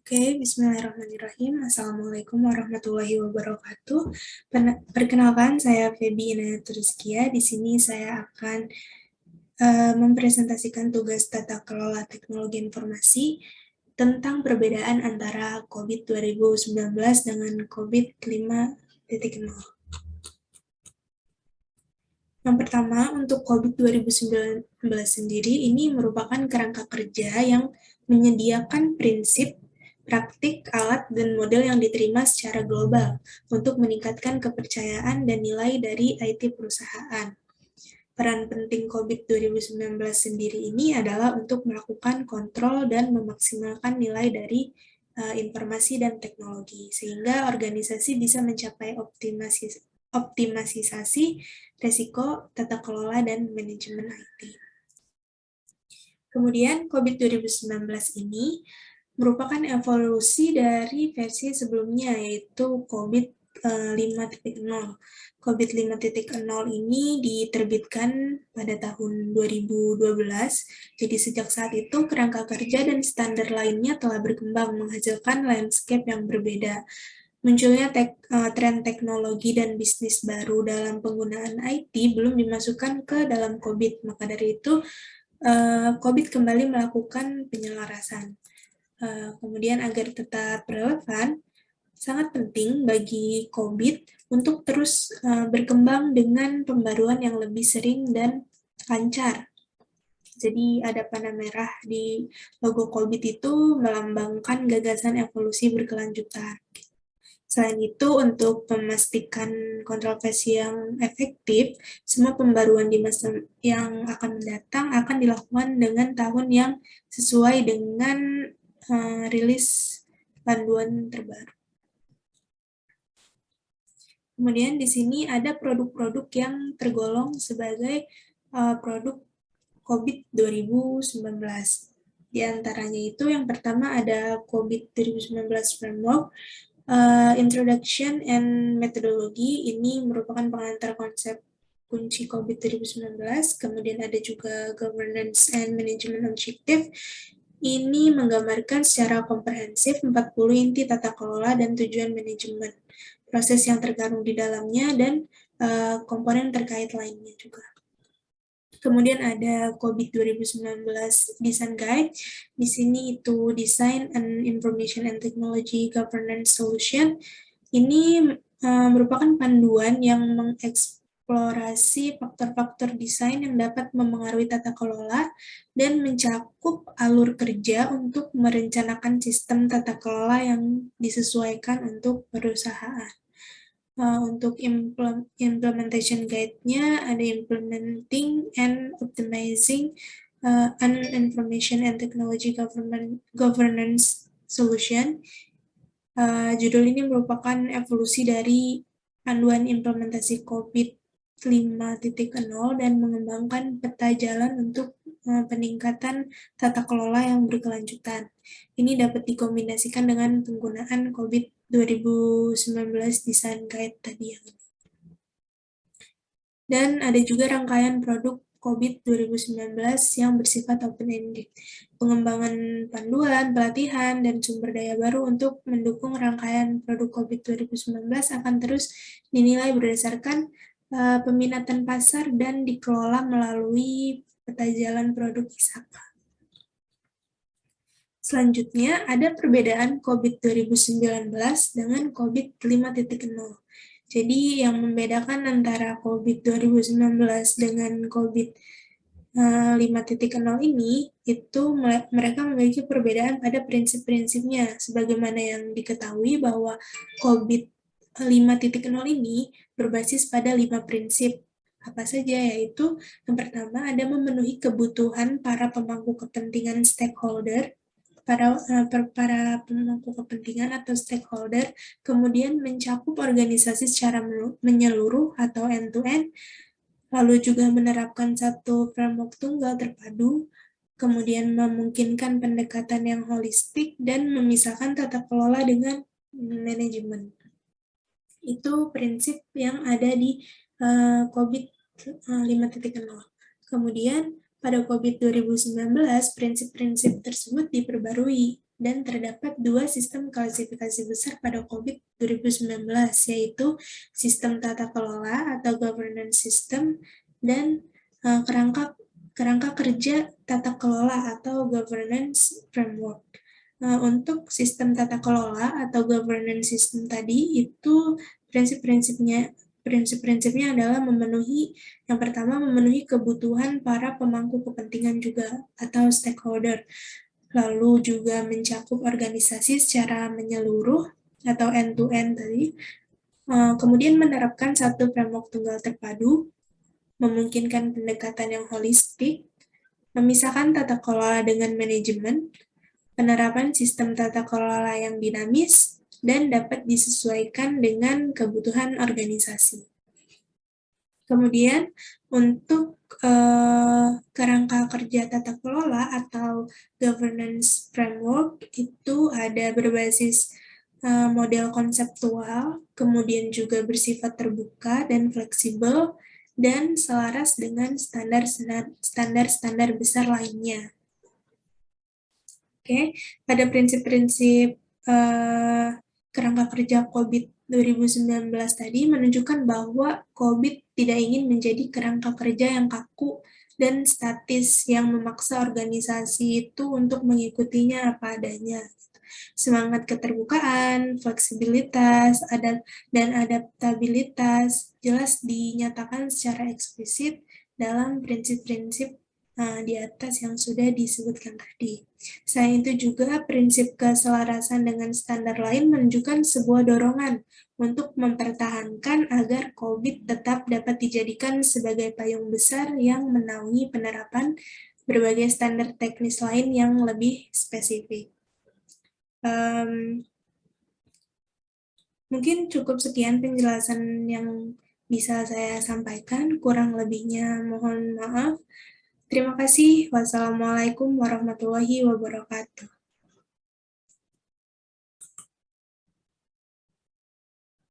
Oke, bismillahirrahmanirrahim. Assalamualaikum warahmatullahi wabarakatuh. Perkenalkan, saya Feby Inayatul Rizkia. Di sini saya akan mempresentasikan tugas tata kelola teknologi informasi tentang perbedaan antara COVID 2019 dengan COVID 5.0. Yang pertama, untuk COVID 2019 sendiri, ini merupakan kerangka kerja yang menyediakan prinsip, praktik, alat, dan model yang diterima secara global untuk meningkatkan kepercayaan dan nilai dari IT perusahaan. Peran penting COVID 2019 sendiri ini adalah untuk melakukan kontrol dan memaksimalkan nilai dari informasi dan teknologi, sehingga organisasi bisa mencapai optimalisasi resiko, tata kelola, dan manajemen IT. Kemudian COVID 2019 ini merupakan evolusi dari versi sebelumnya, yaitu COVID 5.0. COVID 5.0 ini diterbitkan pada tahun 2012, jadi sejak saat itu kerangka kerja dan standar lainnya telah berkembang menghasilkan landscape yang berbeda. Munculnya tren teknologi dan bisnis baru dalam penggunaan IT belum dimasukkan ke dalam COVID, maka dari itu COVID kembali melakukan penyelarasan. Kemudian agar tetap relevan, sangat penting bagi COVID untuk terus berkembang dengan pembaruan yang lebih sering dan lancar. Jadi ada panah merah di logo COVID itu melambangkan gagasan evolusi berkelanjutan. Selain itu, untuk memastikan kontroversi yang efektif, semua pembaruan di masa yang akan mendatang akan dilakukan dengan tahun yang sesuai dengan rilis panduan terbaru. Kemudian di sini ada produk-produk yang tergolong sebagai produk COVID 2019. Di antaranya itu yang pertama ada COVID 2019 Framework, Introduction and Methodology. Ini merupakan pengantar konsep kunci COVID 2019. Kemudian ada juga Governance and Management Objective. Ini menggambarkan secara komprehensif 40 inti tata kelola dan tujuan manajemen, proses yang terkandung di dalamnya, dan komponen terkait lainnya juga. Kemudian ada COVID 2019 Design Guide. Di sini itu Design and Information and Technology Governance Solution. Ini merupakan panduan yang mengeksplorasi faktor-faktor desain yang dapat memengaruhi tata kelola dan mencakup alur kerja untuk merencanakan sistem tata kelola yang disesuaikan untuk perusahaan. Untuk implementation guide-nya ada implementing and optimizing an information and technology governance solution. Judul ini merupakan evolusi dari panduan implementasi COVID 5.0 dan mengembangkan peta jalan untuk peningkatan tata kelola yang berkelanjutan. Ini dapat dikombinasikan dengan penggunaan COVID 2019 Design Guide tadi yang ini. Dan ada juga rangkaian produk COVID 2019 yang bersifat open-ended. Pengembangan panduan, pelatihan, dan sumber daya baru untuk mendukung rangkaian produk COVID 2019 akan terus dinilai berdasarkan peminatan pasar dan dikelola melalui peta jalan produk ISAKA. Selanjutnya, ada perbedaan COVID 2019 dengan COVID 5.0. Jadi, yang membedakan antara COVID 2019 dengan COVID 5.0 ini, itu mereka memiliki perbedaan pada prinsip-prinsipnya. Sebagaimana yang diketahui bahwa COVID 5.0 ini berbasis pada 5 prinsip. Apa saja, yaitu yang pertama ada memenuhi kebutuhan para pemangku kepentingan stakeholder, para pemangku kepentingan atau stakeholder, kemudian mencakup organisasi secara menyeluruh atau end-to-end, lalu juga menerapkan satu framework tunggal terpadu, kemudian memungkinkan pendekatan yang holistik, dan memisahkan tata kelola dengan manajemen. Itu prinsip yang ada di COVID 5.0. Kemudian pada COVID 2019, prinsip-prinsip tersebut diperbarui dan terdapat dua sistem klasifikasi besar pada COVID 2019, yaitu sistem tata kelola atau governance system dan kerangka kerja tata kelola atau governance framework. Untuk sistem tata kelola atau governance system tadi itu prinsip-prinsipnya adalah yang pertama memenuhi kebutuhan para pemangku kepentingan juga atau stakeholder, lalu juga mencakup organisasi secara menyeluruh atau end-to-end tadi, kemudian menerapkan satu framework tunggal terpadu, memungkinkan pendekatan yang holistik, memisahkan tata kelola dengan manajemen, penerapan sistem tata kelola yang dinamis, dan dapat disesuaikan dengan kebutuhan organisasi. Kemudian untuk kerangka kerja tata kelola atau governance framework itu ada berbasis model konseptual, kemudian juga bersifat terbuka dan fleksibel, dan selaras dengan standar-standar besar lainnya. Oke, pada prinsip-prinsip kerangka kerja COVID 2019 tadi menunjukkan bahwa COVID tidak ingin menjadi kerangka kerja yang kaku dan statis yang memaksa organisasi itu untuk mengikutinya apa adanya. Semangat keterbukaan, fleksibilitas, dan adaptabilitas jelas dinyatakan secara eksplisit dalam prinsip-prinsip di atas yang sudah disebutkan tadi. Selain itu juga prinsip keselarasan dengan standar lain menunjukkan sebuah dorongan untuk mempertahankan agar COVID tetap dapat dijadikan sebagai payung besar yang menaungi penerapan berbagai standar teknis lain yang lebih spesifik. Mungkin cukup sekian penjelasan yang bisa saya sampaikan, kurang lebihnya mohon maaf. Terima kasih. Wassalamualaikum warahmatullahi wabarakatuh.